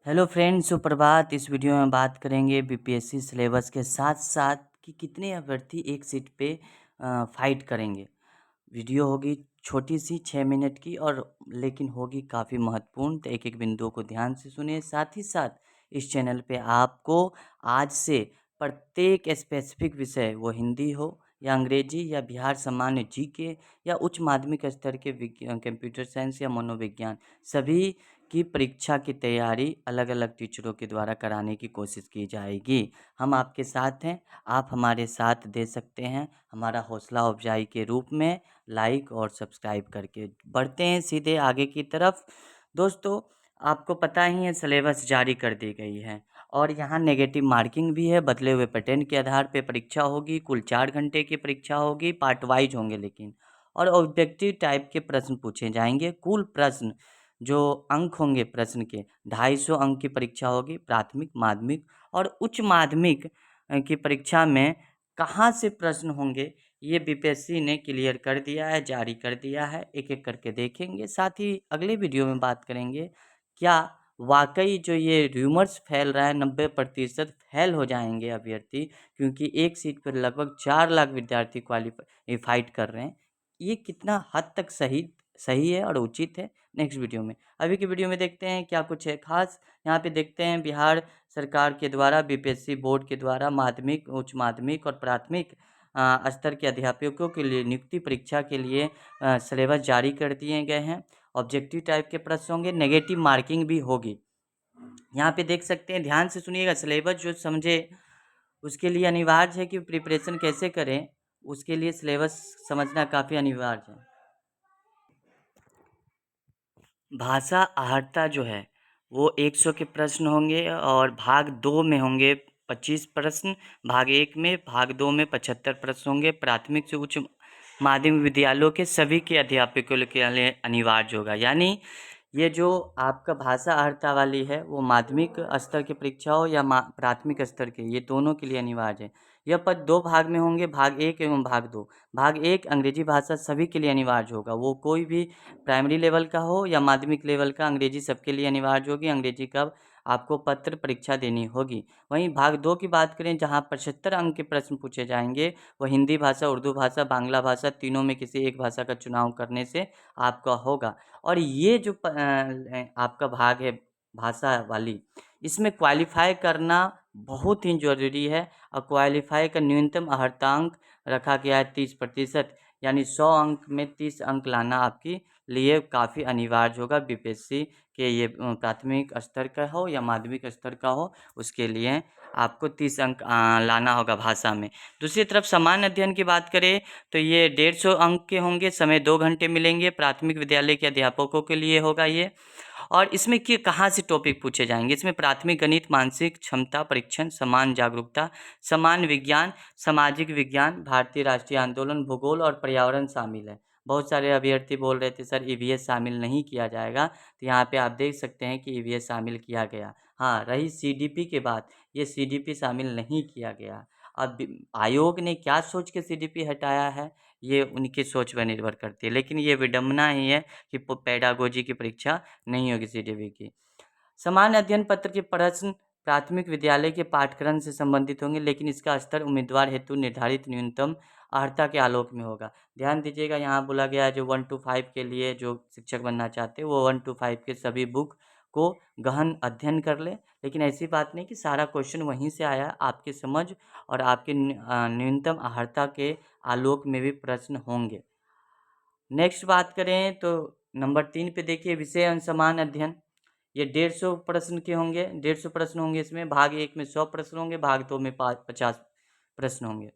Hello friends, सुप्रभात। इस video में बात करेंगे बीपीएससी सिलेबस के साथ साथ कि कितने अभ्यर्थी एक सीट पे फाइट करेंगे। वीडियो होगी छोटी सी 6 मिनट की और लेकिन होगी काफ़ी महत्वपूर्ण, तो एक एक बिंदुओं को ध्यान से सुनिए। साथ ही साथ इस चैनल पे आपको आज से प्रत्येक स्पेसिफिक विषय, वो हिंदी हो या अंग्रेजी या बिहार सामान्य जीके या उच्च माध्यमिक स्तर के कंप्यूटर साइंस या मनोविज्ञान, सभी की परीक्षा की तैयारी अलग अलग टीचरों के द्वारा कराने की कोशिश की जाएगी। हम आपके साथ हैं, आप हमारे साथ दे सकते हैं हमारा हौसला अफजाई के रूप में लाइक और सब्सक्राइब करके। बढ़ते हैं सीधे आगे की तरफ। दोस्तों, आपको पता ही है सिलेबस जारी कर दी गई है और यहाँ नेगेटिव मार्किंग भी है। बदले हुए पैटर्न के आधार पे परीक्षा होगी। कुल 4 घंटे की परीक्षा होगी, पार्ट वाइज होंगे लेकिन, और ऑब्जेक्टिव टाइप के प्रश्न पूछे जाएंगे। कुल प्रश्न जो अंक होंगे प्रश्न के 250 अंक की परीक्षा होगी। प्राथमिक, माध्यमिक और उच्च माध्यमिक की परीक्षा में कहाँ से प्रश्न होंगे ये बीपीएससी ने क्लियर कर दिया है, जारी कर दिया है। एक एक करके देखेंगे। साथ ही अगले वीडियो में बात करेंगे क्या वाकई जो ये र्यूमर्स फैल रहा है 90% फेल हो जाएंगे अभ्यर्थी, क्योंकि एक सीट पर लगभग 4 लाख विद्यार्थी क्वालिफाई फाइट कर रहे हैं। ये कितना हद तक सही सही है और उचित है, नेक्स्ट वीडियो में। अभी की वीडियो में देखते हैं क्या कुछ है खास। यहाँ पे देखते हैं बिहार सरकार के द्वारा बीपीएससी बोर्ड के द्वारा माध्यमिक, उच्च माध्यमिक और प्राथमिक स्तर के अध्यापकों के लिए नियुक्ति परीक्षा के लिए सिलेबस जारी कर दिए गए हैं। ऑब्जेक्टिव टाइप के प्रश्न होंगे, नेगेटिव मार्किंग भी होगी। यहाँ पे देख सकते हैं, ध्यान से सुनिएगा। सिलेबस जो समझे उसके लिए अनिवार्य है कि प्रिपरेशन कैसे करें, उसके लिए सिलेबस समझना काफ़ी अनिवार्य है। भाषा आहर्ता जो है वो 100 के प्रश्न होंगे और भाग 2 में होंगे 25 प्रश्न, भाग 1 में, भाग 2 में 75 प्रश्न होंगे। प्राथमिक से उच्च माध्यमिक विद्यालयों के सभी के अध्यापकों के लिए अनिवार्य होगा। यानी ये जो आपका भाषा अर्हता वाली है वो माध्यमिक स्तर की परीक्षा हो या प्राथमिक स्तर के, ये दोनों के लिए अनिवार्य है। यह पद 2 भाग में होंगे, भाग 1 एवं भाग 2। भाग 1 अंग्रेजी भाषा सभी के लिए अनिवार्य होगा, वो कोई भी प्राइमरी लेवल का हो या माध्यमिक लेवल का, अंग्रेजी सबके लिए अनिवार्य होगी। अंग्रेजी का आपको पत्र परीक्षा देनी होगी। वहीं भाग 2 की बात करें जहां 75 अंक के प्रश्न पूछे जाएंगे, वो हिंदी भाषा, उर्दू भाषा, बांग्ला भाषा, तीनों में किसी एक भाषा का चुनाव करने से आपका होगा। और ये जो आपका भाग है भाषा वाली, इसमें क्वालिफाई करना बहुत ही ज़रूरी है। और क्वालिफाई का न्यूनतम अर्हतांक रखा गया है 30%, यानी 100 अंक में 30 अंक लाना आपके लिए काफ़ी अनिवार्य होगा। बीपीएससी के ये प्राथमिक स्तर का हो या माध्यमिक स्तर का हो, उसके लिए आपको 30 अंक लाना होगा भाषा में। दूसरी तरफ सामान्य अध्ययन की बात करें तो ये 150 अंक के होंगे, समय 2 घंटे मिलेंगे। प्राथमिक विद्यालय के अध्यापकों के लिए होगा ये। और इसमें कि कहाँ से टॉपिक पूछे जाएंगे, इसमें प्राथमिक गणित, मानसिक क्षमता परीक्षण, समान जागरूकता, समान विज्ञान, सामाजिक विज्ञान, भारतीय राष्ट्रीय आंदोलन, भूगोल और पर्यावरण शामिल है। बहुत सारे अभ्यर्थी बोल रहे थे सर ईवीएस शामिल नहीं किया जाएगा, तो यहाँ पे आप देख सकते हैं कि ईवीएस शामिल किया गया। हाँ, रही सीडीपी के बाद, ये सीडीपी शामिल नहीं किया गया। अब आयोग ने क्या सोच के सीडीपी हटाया है, ये उनकी सोच पर निर्भर करती है, लेकिन ये विडम्बना ही है कि पेडागोजी की परीक्षा नहीं होगी सीडीपी की। सामान्य अध्ययन पत्र के प्रश्न प्राथमिक विद्यालय के पाठ्यक्रम से संबंधित होंगे, लेकिन इसका स्तर उम्मीदवार हेतु निर्धारित न्यूनतम अर्हता के आलोक में होगा। ध्यान दीजिएगा, यहाँ बोला गया है जो 1 to 5 के लिए जो शिक्षक बनना चाहते हैं वो 1 to 5 के सभी बुक को गहन अध्ययन कर ले। लेकिन ऐसी बात नहीं कि सारा क्वेश्चन वहीं से आया, आपकी समझ और आपके न्यूनतम अर्हता के आलोक में भी प्रश्न होंगे। नेक्स्ट बात करें तो नंबर 3 पे देखिए, विषय अनुसमान अध्ययन। ये 150 प्रश्न के होंगे, 150 प्रश्न होंगे इसमें। भाग 1 में 100 प्रश्न होंगे, भाग 2 में 50 प्रश्न होंगे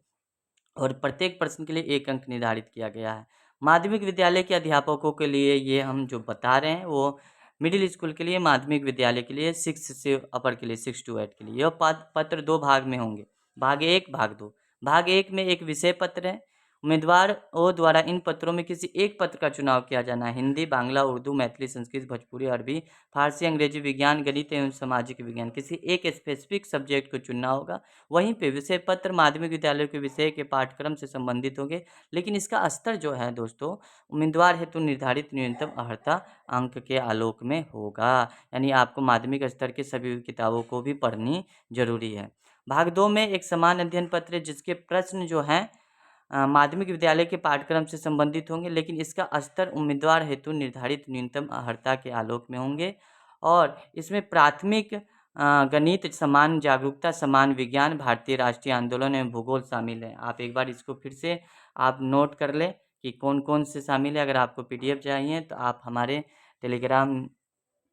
और प्रत्येक प्रश्न के लिए 1 अंक निर्धारित किया गया है। माध्यमिक विद्यालय के अध्यापकों के लिए ये हम जो बता रहे हैं वो मिडिल स्कूल के लिए, माध्यमिक विद्यालय के लिए 6 से अपर के लिए 6 to 8 के लिए। यह पत्र 2 भाग में होंगे, भाग 1 भाग 2। भाग 1 में एक विषय पत्र है, उम्मीदवारों द्वारा इन पत्रों में किसी एक पत्र का चुनाव किया जाना है। हिंदी, बांग्ला, उर्दू, मैथिली, संस्कृत, भोजपुरी, अरबी, फारसी, अंग्रेजी, विज्ञान, गणित एवं सामाजिक विज्ञान, किसी एक स्पेसिफिक सब्जेक्ट को चुनना होगा। वहीं पे विषय पत्र माध्यमिक विद्यालयों के विषय के पाठ्यक्रम से संबंधित होंगे, लेकिन इसका स्तर जो है दोस्तों, उम्मीदवार हेतु निर्धारित न्यूनतम अर्हता अंक के आलोक में होगा। यानी आपको माध्यमिक स्तर के सभी किताबों को भी पढ़नी जरूरी है। भाग 2 में एक समान अध्ययन पत्र है, जिसके प्रश्न जो हैं माध्यमिक विद्यालय के पाठ्यक्रम से संबंधित होंगे, लेकिन इसका स्तर उम्मीदवार हेतु निर्धारित न्यूनतम अर्हता के आलोक में होंगे। और इसमें प्राथमिक गणित, समान जागरूकता, समान विज्ञान, भारतीय राष्ट्रीय आंदोलन एवं भूगोल शामिल है। आप एक बार इसको फिर से आप नोट कर लें कि कौन कौन से शामिल है। अगर आपको PDF चाहिए तो आप हमारे टेलीग्राम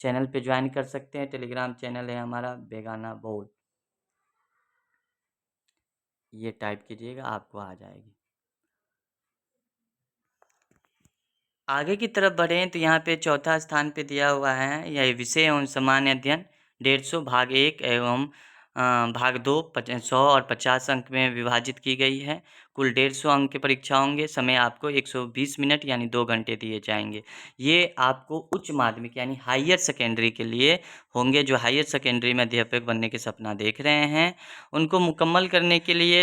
चैनल पे ज्वाइन कर सकते हैं। टेलीग्राम चैनल है हमारा बेगाना बोर्ड, ये टाइप कीजिएगा आपको आ जाएगी। आगे की तरफ बढ़ें तो यहाँ पे चौथा स्थान पे दिया हुआ है यह विषय एवं सामान्य अध्ययन 150 भाग 1 एवं भाग 2 100 और 50 अंक में विभाजित की गई है। कुल 150 अंक की परीक्षा होंगे। समय आपको 120 मिनट यानी 2 घंटे दिए जाएंगे। ये आपको उच्च माध्यमिक यानी हायर सेकेंडरी के लिए होंगे। जो हायर सेकेंडरी में अध्यापक बनने के सपना देख रहे हैं, उनको मुकम्मल करने के लिए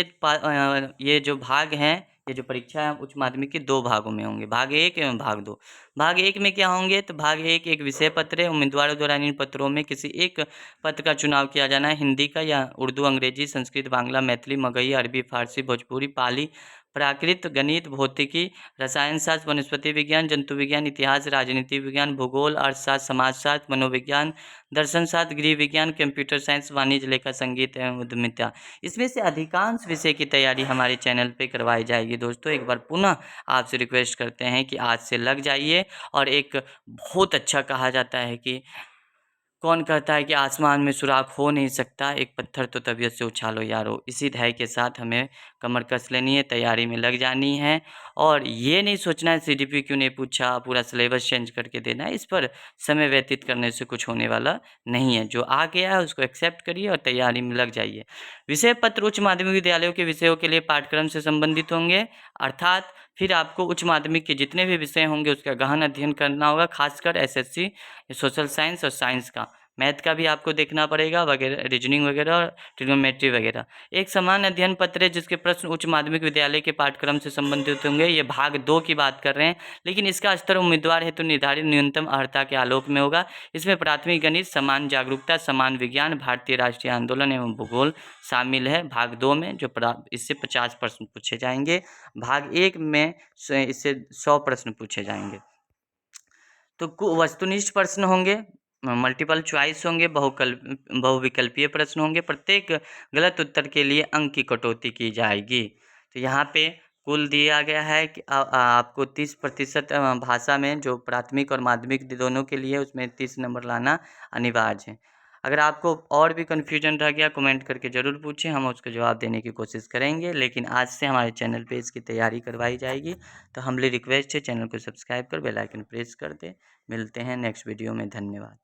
ये जो भाग हैं, ये जो परीक्षा है उच्च माध्यमिक के 2 भागों में होंगे, भाग 1 एवं भाग 2। भाग 1 में क्या होंगे तो भाग 1 एक विषय पत्र है। उम्मीदवारों द्वारा इन पत्रों में किसी एक पत्र का चुनाव किया जाना है। हिंदी का या उर्दू, अंग्रेजी, संस्कृत, बांग्ला, मैथिली, मगही, अरबी, फारसी, भोजपुरी, पाली, प्राकृत, गणित, भौतिकी, रसायन शास्त्र, वनस्पति विज्ञान, जंतु विज्ञान, इतिहास, राजनीति विज्ञान, भूगोल, अर्थशास्त्र, समाजशास्त्र, मनोविज्ञान, दर्शन शास्त्र, गृह विज्ञान, कंप्यूटर साइंस, वाणिज्य, लेखा, संगीत एवं उद्यमिता। इसमें से अधिकांश विषय की तैयारी हमारे चैनल पे करवाई जाएगी। दोस्तों एक बार पुनः आपसे रिक्वेस्ट करते हैं कि आज से लग जाइए। और एक बहुत अच्छा कहा जाता है कि कौन कहता है कि आसमान में सुराख हो नहीं सकता, एक पत्थर तो तबीयत से उछालो यारो। इसी ध्येय के साथ हमें कमर कस लेनी है, तैयारी में लग जानी है। और ये नहीं सोचना है CDP क्यों नहीं पूछा, पूरा सिलेबस चेंज करके देना है। इस पर समय व्यतीत करने से कुछ होने वाला नहीं है। जो आ गया है उसको एक्सेप्ट करिए और तैयारी में लग जाइए। विषय पत्र उच्च माध्यमिक विद्यालयों के विषयों के लिए पाठ्यक्रम से संबंधित होंगे, अर्थात फिर आपको उच्च माध्यमिक के जितने भी विषय होंगे उसका गहन अध्ययन करना होगा। खासकर SSC सोशल साइंस और साइंस का, मैथ का भी आपको देखना पड़ेगा वगैरह, रीजनिंग वगैरह और ट्रिग्नोमेट्री वगैरह। एक समान अध्ययन पत्र है जिसके प्रश्न उच्च माध्यमिक विद्यालय के पाठ्यक्रम से संबंधित होंगे। ये भाग 2 की बात कर रहे हैं, लेकिन इसका स्तर उम्मीदवार हेतु निर्धारित न्यूनतम अर्हता के आलोक में होगा। इसमें प्राथमिक गणित, समान जागरूकता, समान विज्ञान, भारतीय राष्ट्रीय आंदोलन एवं भूगोल शामिल है। भाग 2 में जो इससे 50 प्रश्न पूछे जाएंगे, भाग 1 में इससे 100 प्रश्न पूछे जाएंगे। तो वस्तुनिष्ठ प्रश्न होंगे, मल्टीपल चॉइस होंगे, बहुविकल्पीय प्रश्न होंगे। प्रत्येक गलत उत्तर के लिए अंक की कटौती की जाएगी। तो यहाँ पे कुल दिया गया है कि आपको 30% भाषा में, जो प्राथमिक और माध्यमिक दोनों के लिए, उसमें 30 नंबर लाना अनिवार्य है। अगर आपको और भी कन्फ्यूजन रह गया कमेंट करके ज़रूर पूछें, हम उसका जवाब देने की कोशिश करेंगे। लेकिन आज से हमारे चैनल पे इसकी तैयारी करवाई जाएगी। तो हम्बली रिक्वेस्ट है चैनल को सब्सक्राइब कर बेल आइकन प्रेस कर दें। मिलते हैं नेक्स्ट वीडियो में। धन्यवाद।